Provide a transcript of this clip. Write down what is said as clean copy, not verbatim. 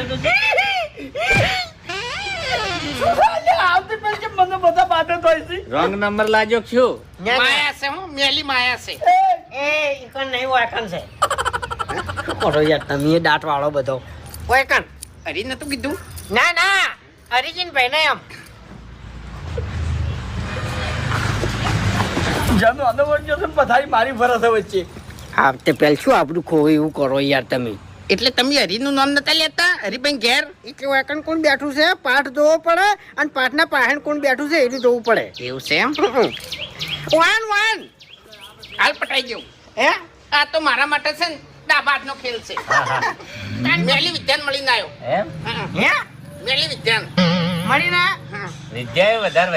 પાસે તો આવતી પેલી કે મને બધા બાટે થાય છે. રોંગ નંબર લાજો શું? માયા છે હું મેલી માયા છે. એ ઈકન નહીં વાકન છે. શું કરો યાર તમે એ દાંત વાળો બધો. ઓય કાન હરી નતું કીધું. ના ના હરિજીન ભાઈ ને એમ. જાનો આનો વચ્ચે છે પથારી મારી ફરસ વચ્ચે. હા તે પેલ શું આપણું ખોવું એવું કરો યાર તમે. એટલે તમે હરીનું નામ નતા લેતા હરીભાઈ ઘેર. એટલે વાકન કોણ બેઠું છે પાઠ જોવો પડે અને પાઠના પાહણ કોણ બેઠું છે એટલું જોવું પડે. એવું છે એમ. વાન વાન હાલ પટાઈ ગયું. હે આ તો મારા માટે છે ને દાબાદનો ખેલ છે. મેલી વિદ્યાન મળીને આવ્યો. એમ હે મેલી વિદ્યાન મળીને વિદ્યાએ વધારે